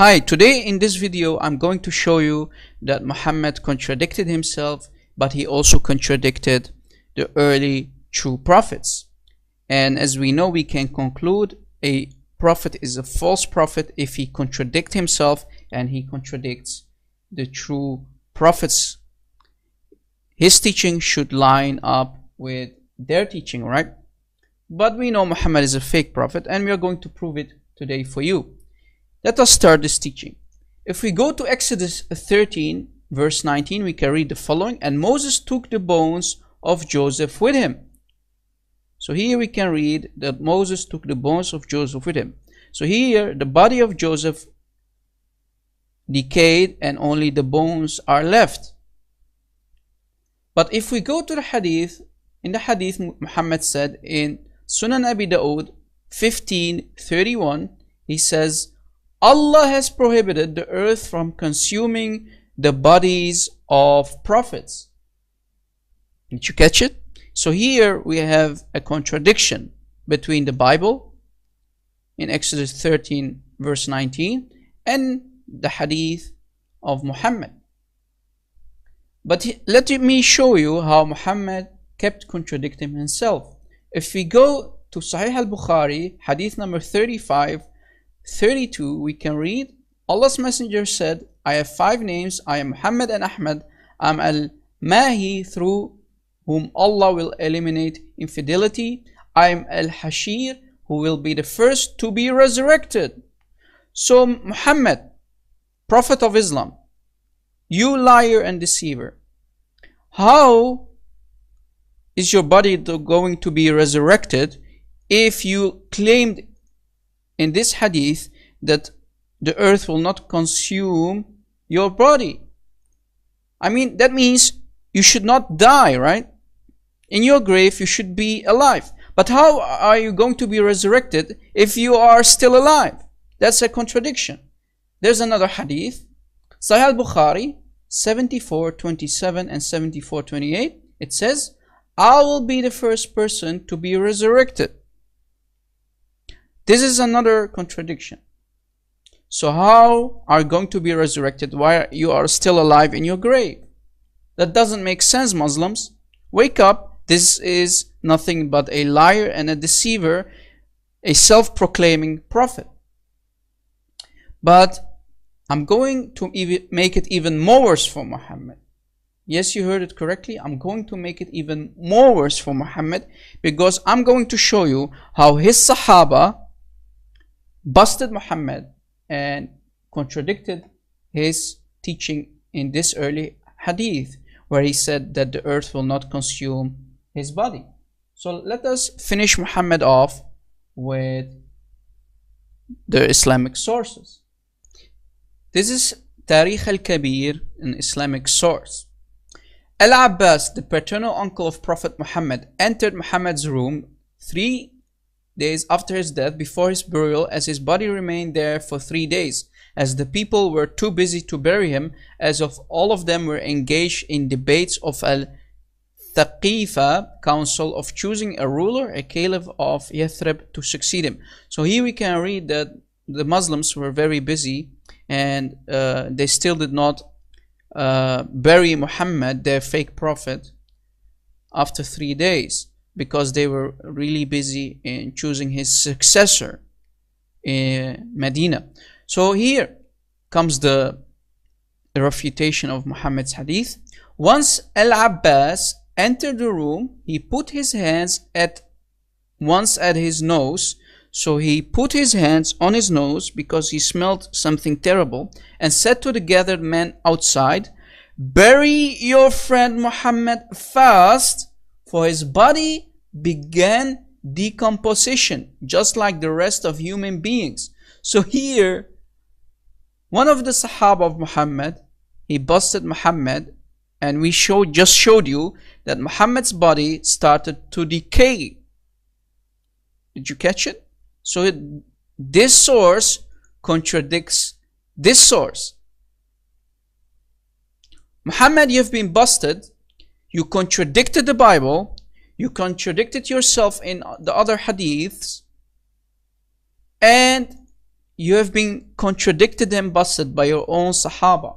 Hi, today in this video I'm going to show you that Muhammad contradicted himself, but he also contradicted the early true prophets. And as we know, we can conclude a prophet is a false prophet if he contradicts himself and he contradicts the true prophets. His teaching should line up with their teaching, right? But we know Muhammad is a fake prophet, and we are going to prove it today for you. Let us start this teaching. If we go to Exodus 13 verse 19, we can read the following: and Moses took the bones of Joseph with him. So here we can read that Moses took the bones of Joseph with him. So here the body of Joseph decayed and only the bones are left. But if we go to the hadith, in the hadith Muhammad said in Sunan Abi Dawood 15:31, he says, Allah has prohibited the earth from consuming the bodies of prophets. Did you catch it? So here we have a contradiction between the Bible in Exodus 13 verse 19 and the hadith of Muhammad. But let me show you how Muhammad kept contradicting himself. If we go to Sahih al-Bukhari, hadith number 35:32, we can read, Allah's Messenger said, I have 5 names. I am Muhammad and Ahmad. I am Al-Mahi, through whom Allah will eliminate infidelity. I am Al-Hashir, who will be the first to be resurrected. So Muhammad, Prophet of Islam, you liar and deceiver, how is your body going to be resurrected if you claimed in this hadith that the earth will not consume your body? I mean, that means you should not die, right? In your grave you should be alive. But how are you going to be resurrected if you are still alive? That's a contradiction. There's another hadith, Sahih al-Bukhari 74:27 and 74:28. It says, I will be the first person to be resurrected. This is another contradiction. So how are you going to be resurrected while you are still alive in your grave? That doesn't make sense, Muslims. Wake up. This is nothing but a liar and a deceiver, a self-proclaiming prophet. But I'm going to make it even more worse for Muhammad. Yes, you heard it correctly. I'm going to make it even more worse for Muhammad, because I'm going to show you how his Sahaba busted Muhammad and contradicted his teaching in this early hadith, where he said that the earth will not consume his body. So let us finish Muhammad off with the Islamic sources. This is Tarikh al-Kabir, an Islamic source. Al-Abbas, the paternal uncle of Prophet Muhammad, entered Muhammad's room 3 days after his death, before his burial, as his body remained there for 3 days, as the people were too busy to bury him, as of all of them were engaged in debates of Al-Thaqifa council of choosing a ruler, a caliph of Yathrib, to succeed him. So here we can read that the Muslims were very busy, and they still did not bury Muhammad, their fake prophet, after 3 days, because they were really busy in choosing his successor in Medina. So here comes the refutation of Muhammad's hadith. Once Al-Abbas entered the room, he put his hands at his nose. So he put his hands on his nose because he smelled something terrible, and said to the gathered men outside, bury your friend Muhammad fast, for his body began decomposition just like the rest of human beings. So here, one of the Sahaba of Muhammad, he busted Muhammad, and we just showed you that Muhammad's body started to decay. Did you catch it? So this source contradicts this source. Muhammad, you've been busted. You contradicted the Bible. You contradicted yourself in the other hadiths. And you have been contradicted and busted by your own Sahaba.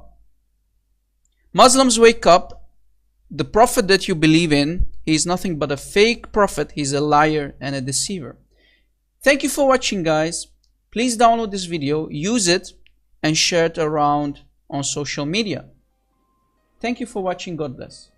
Muslims, wake up. The prophet that you believe in, he is nothing but a fake prophet. He's a liar and a deceiver. Thank you for watching, guys. Please download this video, use it, and share it around on social media. Thank you for watching. God bless.